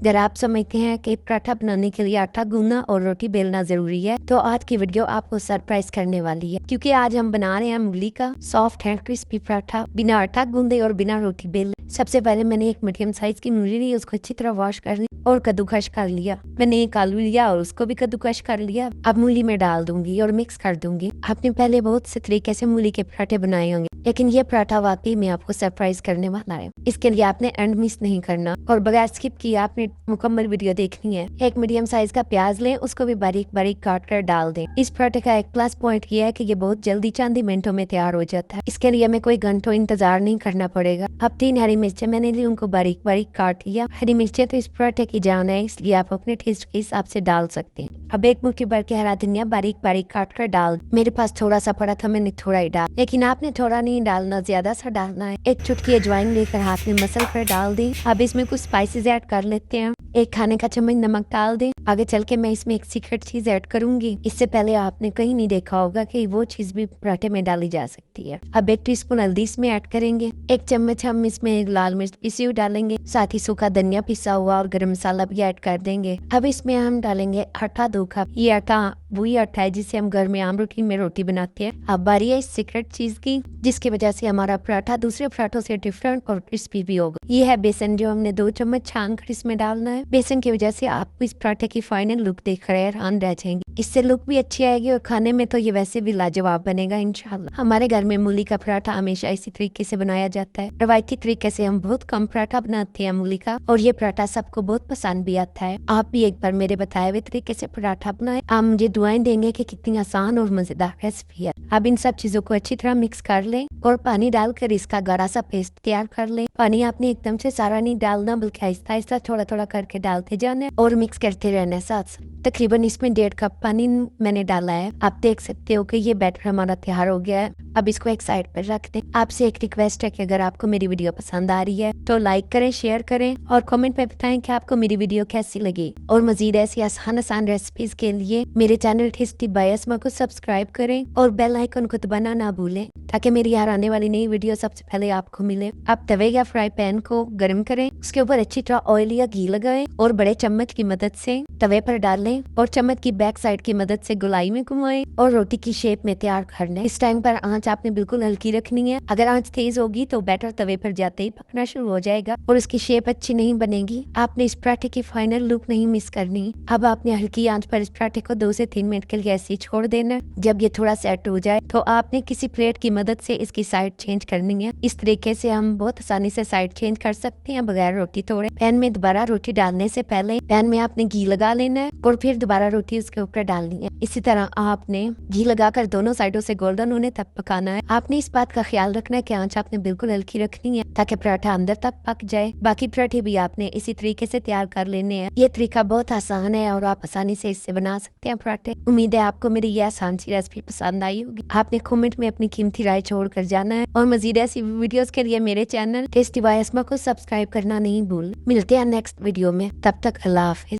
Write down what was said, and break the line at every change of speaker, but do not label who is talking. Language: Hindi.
अगर आप समझते हैं कि पराठा बनाने के लिए आटा गूंदना और रोटी बेलना जरूरी है तो आज की वीडियो आपको सरप्राइज करने वाली है, क्योंकि आज हम बना रहे हैं मूली का सॉफ्ट एंड क्रिस्पी पराठा बिना आटा गूंदे और बिना रोटी बेले। सबसे पहले मैंने एक मीडियम साइज की मूली ली, उसको अच्छी तरह वॉश कर ली और कद्दूकश कर लिया। मैंने एक आलू लिया और उसको भी कद्दूकश कर लिया। अब मूली में डाल दूंगी और मिक्स कर दूंगी। आपने पहले बहुत से तरीके से मूली के पराठे बनाए होंगे, लेकिन ये पराठा वाकई में आपको सरप्राइज करने वाला है। इसके लिए आपने एंड मिस नहीं करना और बगैर स्किप किए आपने मुकम्मल वीडियो देखनी है। एक मीडियम साइज का प्याज लें, उसको भी बारीक बारीक काट कर डाल दें। इस पराठे का एक प्लस पॉइंट ये है कि ये बहुत जल्दी चंद ही मिनटों में तैयार हो जाता है। इसके लिए हमें कोई घंटों इंतजार नहीं करना पड़ेगा। अब 3 हरी मिर्चें मैंने ली, उनको बारीक बारीक काट लिया। हरी मिर्चें तो इस पराठे की जान है, इसलिए आप अपने टेस्ट के हिसाब से डाल सकते हैं। अब एक मुट्ठी भर के हरा धनिया बारीक बारीक काट कर डाल। मेरे पास थोड़ा सा पड़ा था, मैंने थोड़ा ही डाल, लेकिन आपने थोड़ा नहीं डालना, ज्यादा सा डालना है। एक चुटकी अजवाइन लेकर हाथ में मसल कर डाल दें। अब इसमें कुछ स्पाइसेस ऐड कर लेते हैं। 1 खाने का चम्मच नमक डाल दें। आगे चल के मैं इसमें एक सीक्रेट चीज ऐड करूंगी। इससे पहले आपने कहीं नहीं देखा होगा कि वो चीज भी पराठे में डाली जा सकती है। अब 1 टीस्पून हल्दी इसमें ऐड करेंगे। 1 चम्मच हम इसमें लाल मिर्च पिसी हुई डालेंगे, साथ ही सूखा धनिया पिसा हुआ और गरम मसाला भी ऐड कर देंगे। अब इसमें हम डालेंगे आटा 2 कप। ये आटा वही आटा है जिससे हम घर में आम रूटीन में रोटी बनाते हैं। अब बारी है इस सीक्रेट चीज की, जिसकी वजह से हमारा पराठा दूसरे पराठों से डिफरेंट और क्रिस्पी भी होगा। ये है बेसन, जो हमने 2 चम्मच छान कर इसमें डालना है। बेसन की वजह से आप इस पराठे की फाइनल लुक देख कर हैरान रह जाएंगे। इससे लुक भी अच्छी आएगी और खाने में तो ये वैसे भी लाजवाब बनेगा इंशाल्लाह। हमारे घर में मूली का पराठा हमेशा इसी तरीके से बनाया जाता है। रवायती तरीके से हम बहुत कम पराठा बनाते हैं मूली का, और ये पराठा सबको बहुत पसंद भी आता है। आप भी एक बार मेरे बताए हुए तरीके से पराठा बनाए। आप मुझे दुआएं देंगे कि कितनी आसान और मजेदार रेसिपी है। अब इन सब चीजों को अच्छी तरह मिक्स कर लें और पानी डालकर इसका गाढ़ा सा पेस्ट तैयार कर लें। पानी आपने एकदम से सारा नहीं डालना, बल्कि आहिस्ता आहिस्ता थोड़ा थोड़ा करके डालते जाना है और मिक्स करते रहना है साथ साथ। तकरीबन इसमें 1.5 कप पानी मैंने डाला है। आप देख सकते हो कि ये बैटर हमारा तैयार हो गया है। अब इसको एक साइड पर रख दें। आपसे एक रिक्वेस्ट है कि अगर आपको मेरी वीडियो पसंद आ रही है तो लाइक करें, शेयर करें और कमेंट में बताएं कि आपको मेरी वीडियो कैसी लगी। और मजीद ऐसी आसान आसान रेसिपीज के लिए मेरे चैनल टेस्टी बाय अस्मा को सब्सक्राइब करें और बेल आइकन को दबाना ना भूलें, ताकि मेरी यार आने वाली नई वीडियो सबसे पहले आपको मिले। आप तवे या फ्राई पैन को गर्म करें, उसके ऊपर अच्छी तरह ऑयल या घी लगाएं और बड़े चम्मच की मदद से तवे पर डालें और चम्मच की बैक साइड की मदद से गोलाई में घुमाएं और रोटी की शेप में तैयार कर लें। इस टाइम पर आंच आपने बिल्कुल हल्की रखनी है। अगर आंच तेज होगी तो बैटर तवे पर जाते ही पकना शुरू हो जाएगा और उसकी शेप अच्छी नहीं बनेगी। आपने इस पराठे की फाइनल लुक नहीं मिस करनी। अब आपने हल्की आंच पर इस पराठे को 2 से 3 मिनट के लिए ऐसे ही छोड़ देना। जब ये थोड़ा सेट हो जाए तो आपने किसी प्लेट की मदद से इसकी साइड चेंज करनी है। इस तरीके से हम बहुत आसानी से साइड चेंज कर सकते हैं बगैर रोटी तोड़े। पैन में दोबारा रोटी डालने से पहले पैन में आपने घी लगा लेना है और फिर दोबारा रोटी उसके ऊपर डालनी है। इसी तरह आपने घी लगाकर दोनों साइडों से गोल्डन होने तक पकाना है। आपने इस बात का ख्याल रखना है कि आंच आपने बिल्कुल हल्की रखनी है ताकि पराठा अंदर तक पक जाए। बाकी पराठे भी आपने इसी तरीके से तैयार कर लेने हैं। ये तरीका बहुत आसान है और आप आसानी से इससे बना सकते हैं पराठे। उम्मीद है आपको मेरी यह आसान सी रेसिपी पसंद आई होगी। आपने कमेंट में अपनी कीमती राय छोड़ कर जाना है और मजीद ऐसी वीडियोस के लिए मेरे चैनल टेस्टी बाय अस्मा को सब्सक्राइब करना नहीं भूल। मिलते हैं नेक्स्ट वीडियो में, तब तक अल्लाह हाफिज।